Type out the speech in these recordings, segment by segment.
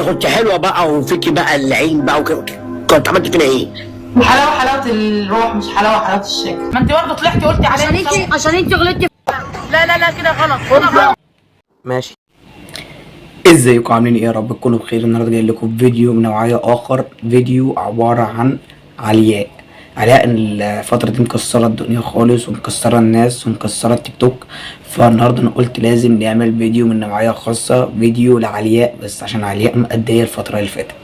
كنت حلوه بقى وفيكي بقى العين بقى وكده، كنت عملت فينا ايه؟ حلاوه الروح مش حلاوه الشكل. ما انت برضه طلعتي قلتي عليا عشان انت غلطتي. لا كده غلط. ماشي. ازيكم عاملين ايه؟ يا رب تكونوا بخير. النهارده جاي لكم فيديو من نوعيه اخر، فيديو عباره عن علياء. الفتره دي مكسره الدنيا خالص ومكسره الناس ومكسره التيك توك، فالنهارده انا قلت لازم نعمل فيديو من نوعيه خاصه، فيديو لعلياء بس، عشان علياء مأديه الفتره اللي فاتت.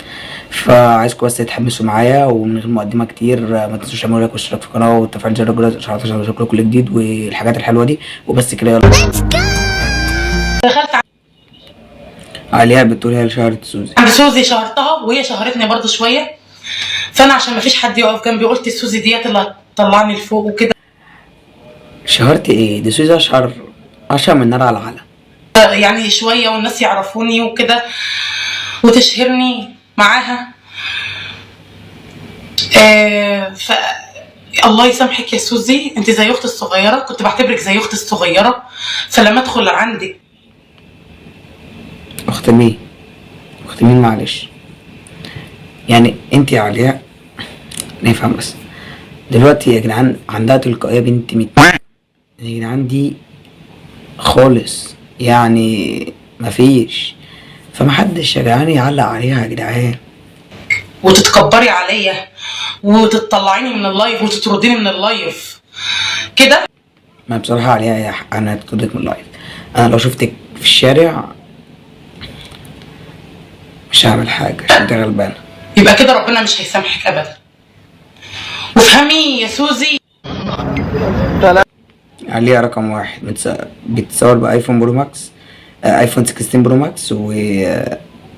فعايزكم بس تتحمسوا معايا، ومن غير مقدمه كتير ما تنسوش تعملوا لايك واشتراك في القناه وتفعيل زر الجرس عشان توصلكم كل جديد والحاجات الحلوه دي. وبس كده، يلا. دخلت علياء بتقول هي شهرت سوزي. عند سوزي شهرتها وهي شهرتني برضه شويه، فانا عشان ما فيش حد يقف جنبي قلت سوزي ديت اللي هتطلعني لفوق وكده. شهرت ايه؟ دي سوزي اشهر من نار على العالم. يعني شويه والناس يعرفوني وكده وتشهرني معاها. ف الله يسامحك يا سوزي، انت زي اختي الصغيره، كنت بعتبرك زي اختي الصغيره، فلما ادخل عندك. اخت مين؟ اخت مين؟ معلش، يعني انت يا علياء نفهم بس. دلوقتي يا جدعان عندها تلقائيه بنت يا جدعان دي خالص، يعني مفيش، فمحدش يا جدعان يعلق عليها يا جدعان وتتكبري عليا وتطلعيني من اللايف وتطرديني من اللايف كده. ما بصراحه عليها يا حق انا تطردك من اللايف. انا لو شفتك في الشارع مش هعمل حاجه عشان انت غلبانه. يبقى كده ربنا مش هيسامحك ابدا. وافهمي يا سوزي. عليها رقم واحد بتصور بايفون برو ماكس، ايفون 16 برو ماكس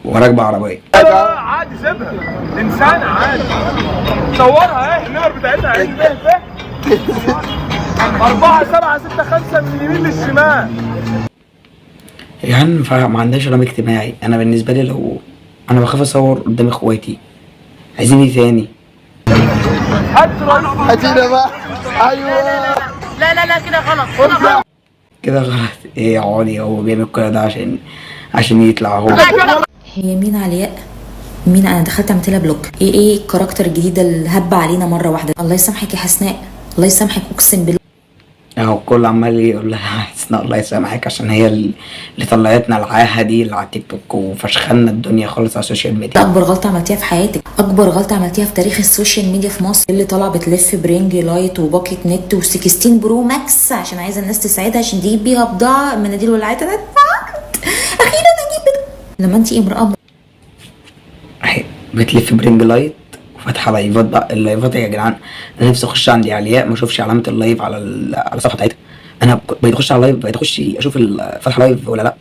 وراكبه عربيه. عادي سيبها، انسانه عادي، صورها اهي النمر بتاعتها اهي، 4 7 6 5 من اليمين للشمال. يعني ما عندهاش رقم اجتماعي. انا بالنسبه لي لو انا بخاف اصور قدام اخواتي، عايزين ايه تاني؟ هاتينا بقى. ايوه لا كده غلط. كده غلط ايه يا عالي؟ هو بيعمل كل ده عشان يطلع هو. هي مين علياء؟ مين؟ انا دخلت عملت لها بلوك. ايه الكاركتر الجديد اللي هب علينا مره واحده؟ الله يسامحك يا حسناء، الله يسامحك اقسم بالله. اهو الكل عمال يقول لها حسناء الله يسامحك، عشان هي اللي طلعتنا العاهه دي اللي على التيك توك وفشخلنا الدنيا خالص على السوشيال ميديا. ده اكبر غلطه عملتيها في حياتك، اكبر غلطه عملتيها في تاريخ السوشيال ميديا في مصر. اللي طالعه بتلف برينج لايت وباكيت نت و16 برو ماكس عشان عايزه الناس تساعدها عشان تجيب بيها بضاعه، مناديل والعيات. اخيرا اجيب لما انت امراه اهي بتلف برينج لايت وفاتحه لايفات. بقى اللايفات يا جدعان، انا نفسي اخش عندي علياء ما اشوفش علامه اللايف على الصفحه بتاعتها. انا بقيت اخش على اللايف، بقيت اخش اشوف فاتحه لايف ولا لا.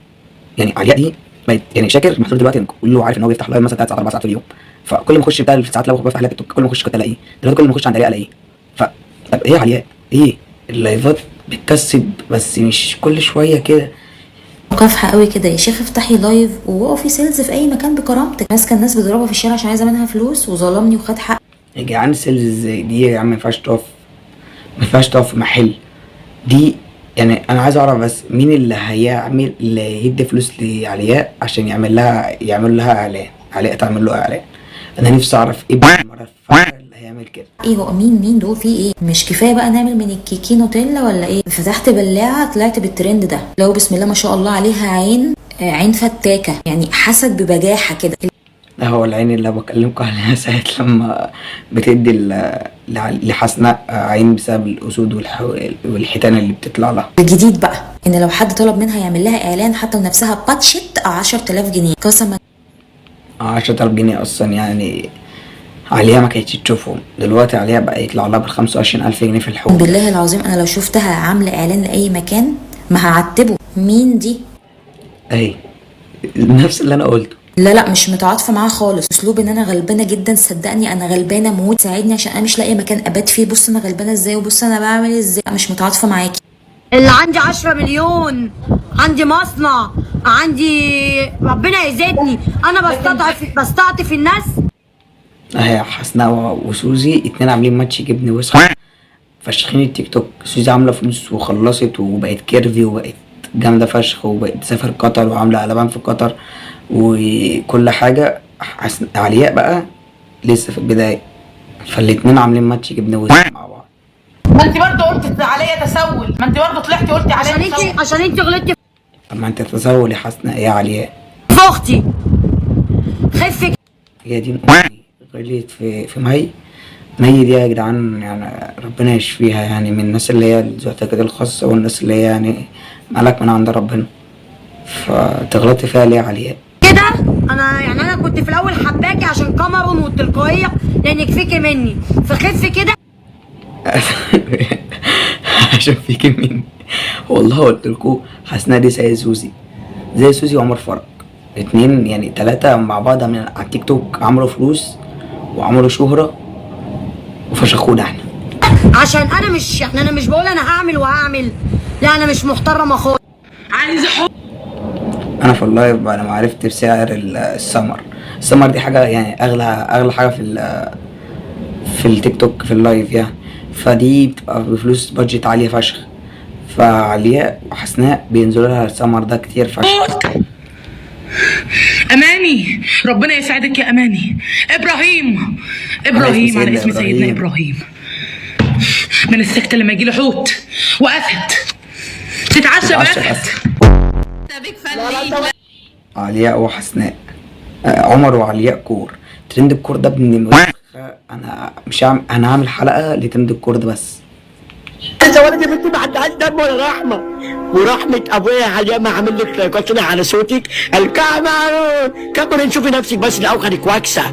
يعني علياء دي بقيت يعني شاكر محطوط دلوقتي كله عارف ان هو بيفتح لايف مثلا 3 ساعات 4 ساعات في اليوم، فكل ما اخش بتاع الساعات لو بفتح لايف كل ما اخش كنت الاقيه. دلوقتي كل ما اخش عند علياء الاقيه. طب ايه يا علياء؟ ايه اللايفات بتكسب بس مش كل شويه كده؟ مكافحه قوي كده يا شيخ. افتحي لايف ووقفي سيلز في اي مكان بكرامتك. ماسكه الناس بتضربها في الشارع عشان عايزه منها فلوس وظلمني وخد حق. يا جدعان سيلز ازاي دي يا عم؟ ما ينفعش تقف في محل دي. يعني انا عايز اعرف بس مين اللي هيدي فلوس لعلياء عشان يعمل لها اعلان؟ علياء تعمل له اعلان؟ انا نفسي اعرف ايه المره اللي هيعمل كده. ايه هو مين دول؟ في ايه؟ مش كفايه بقى نعمل من الكيكي نوتيلا ولا ايه؟ فتحت بلاعه طلعت بالترند ده. لو بسم الله ما شاء الله عليها عين فتاكه، يعني حسد ببجاحه كده. ده هو العين اللي بكلمكم عليها ساعه لما بتدي لحسناء عين بسبب الاسود والحيتان اللي بتطلع لها. الجديد بقى ان لو حد طلب منها يعمل لها اعلان حتى لنفسها باتشت 10000 جنيه قسما. 10000 جنيه اصلا يعني عليها ما كانتش تشوفهم. دلوقتي عليها بقى يطلع لها بال 25000 جنيه في الحقوق. بالله العظيم انا لو شفتها عامله اعلان لاي مكان ما هعتبه. مين دي؟ اهي نفس اللي انا قلته. لا مش متعاطفه معاها خالص. اسلوب ان انا غلبانه جدا، صدقني انا غلبانه موت، ساعدني عشان انا مش لاقيه مكان ابات فيه. بص انا غلبانه ازاي وبص انا بعمل ازاي. مش متعاطفه معاكي. اللي عندي 10 مليون، عندي مصنع، عندي ربنا يزيدني، انا بستعطف الناس. اهي حسناء وسوزي اتنين عاملين ماتش جبن وسخ فشخين التيك توك. سوزي عامله فلوس وخلصت وبقت كيرفي وبقت جامده فشخ وبقت تسافر قطر وعامله قلبان في قطر، وكل حاجة. علياء بقى لسه في البداية، فالاتنين عاملين ماتش جبنة وزيت مع بعض. ما انت برضه قلت عليا تسول، ما انت برضه طلعتي قلتي عليا تسول. عشان انت غلطتي طب ما انت تسول يا حسناء يا علياء. في اختي. خفي هي دي امي غليت في مي دي يا جدعان، يعني ربنا يشفيها، يعني من الناس اللي هي ذو احتياجات الخاصة، والناس اللي هي يعني ملك من عند ربنا، فتغلطي فيها ليه يا علياء؟ كده. انا كنت في الاول حباكي عشان كاميرون والتلقائيه لانك فيكي مني، فخفي كده. عشان فيكي مني. والله قلت لكم حسناء دي زي سوزي وعمر فرج، اتنين يعني تلاتة مع بعض من على التيك توك، عملوا فلوس وعملوا شهرة وفشخونا احنا. عشان انا مش بقول انا هعمل، لا انا مش محترمه خالص. عايزه حب. انا في اللايف بعد ما عرفت بسعر السمر دي حاجة يعني اغلى حاجة في التيك توك في اللايف يعني، فدي بتبقى بفلوس بادجت عالية فشخ، فعلياء وحسناء بينزلوا لها السمر ده كتير فشخ. اماني ربنا يسعدك يا اماني. ابراهيم على اسم سيدنا ابراهيم. من السكتة لما يجي له حوت واسد تتعشى باسد. علياء وحسناء، عمر وعلياء كور. ترند الكور ده ابن انا مش انا هعمل حلقة لترند الكور ده بس. انت ولدي بنتي ما عندهاش دم ولا رحمه، ورحمه ابويا علياء ما عامل لك لايكات كده على صوتك الكعبه كبر نشوفي نفسك بس الاول خدك واكسه.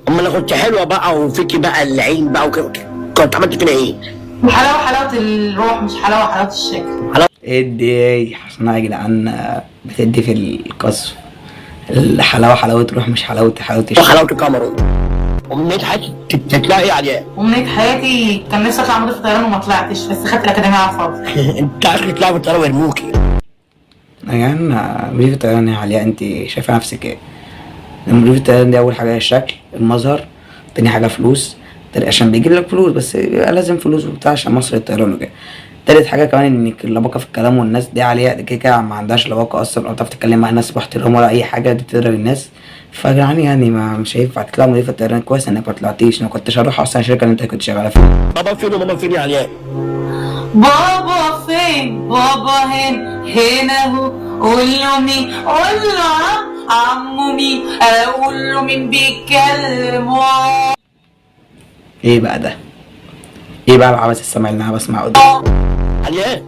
اما انا كنت حلوه بقى وفيكي بقى العين بقى وكده، كنت عملت فينا ايه؟ حلاوه الروح مش حلاوه الشكل. ادي حسناء يا جدعان بتدي في القصف. الحلاوه حلاوه روح مش حلاوه الشكل وحلاوه الكاميرون. أمنية حياتي تلاقي إيه علياء؟ أمنية حياتي كان نفسي أطلع مضيف طيران وما طلعتش، بس خدت الأكاديمية على الفاضي. أنت آخرك تطلعي بالطيارة ويرموكي. يعني مضيف الطيران يا علياء أنت شايفة نفسك إيه؟ مضيف الطيران دي أول حاجة الشكل، المظهر، تاني حاجة فلوس، عشان بيجيب لك فلوس، بس لازم فلوس وبتاع عشان مصر الطيران وكده. تالت حاجة كمان انك اللباقة في الكلام، والناس دي عليها كده ما عندهاش لباقة اصلا، او تعرف تتكلم مع الناس باحترام ولا اي حاجة، دي تضرب الناس. يعني ما مش هينفع تطلع مضيفة الطيران. كويس انك ما طلعتيش، انا كنتش هروح اصلا الشركة اللي انت كنت شغالة فيها. بابا فين وماما فين يا علياء؟ بابا فين؟ بابا هنا اهو. قول له مين؟ قول له عمو مين؟ اقول له مين بيتكلم؟ ايه بقى ده؟ ايه بقى العبث السمع اللي انا بسمعه ده؟ علياء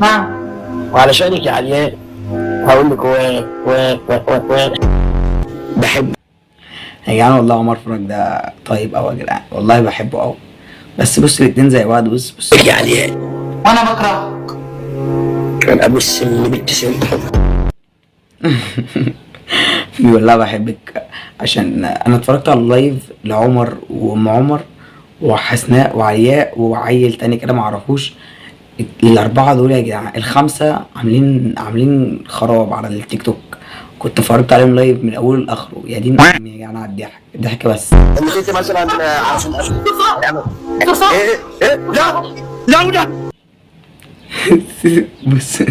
نعم. وعلشانك يا علياء هقول لك بحب يا جدعان والله عمر فرج ده طيب اوي يا جدعان، والله بحبه اوي، بس بص الاتنين زي بعض. بص يا علياء وانا بكرهك. كان ابو السن بيبتسم. بيقول لها بحبك عشان انا اتفرجت على اللايف لعمر وام عمر وحسناء وعلياء وعيل تاني كده معرفوش. الاربعه دول يا جدعان، الخمسه عاملين خراب على التيك توك. كنت اتفرجت عليهم لايف من اوله لاخره، يا دين يا جدعان على الضحك بس. انك انت مثلا عشان ايه لا بص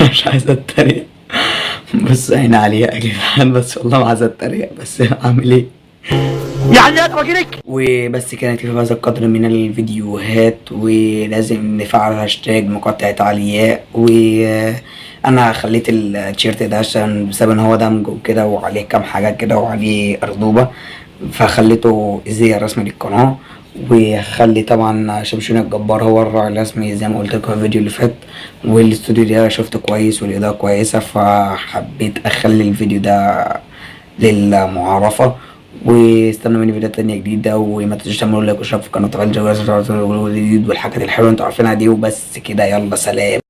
مش عايز اتريق، بص عين علياء يا جدعان، بس والله ما عايز اتريق، بس اعمل ايه يعني يا راجلك. وبس كانت في هذا القدر من الفيديوهات، ولازم نفعل هاشتاج مقاطعة علياء. وانا خليت التيشيرت ده عشان بسبب ان هو دمج وكده وعليه كام حاجة كده وعليه ارضوبة، فخليته زي الرسمي للقناة. وخلي طبعا شمشون الجبار هو الراعي الرسمي زي ما قلت لكم في الفيديو اللي فات، والاستوديو ده شفته كويس والاضاءة كويسة، فحبيت اخلي الفيديو ده للمعارفة. واستنوا مني فيديوهات تانية جديدة، وما تنسوش تعملوا لايك واشتراك في القناة وتفعيل الجرس والحاجات الحلوة انتوا عارفينها دي. وبس كده، يلا سلام.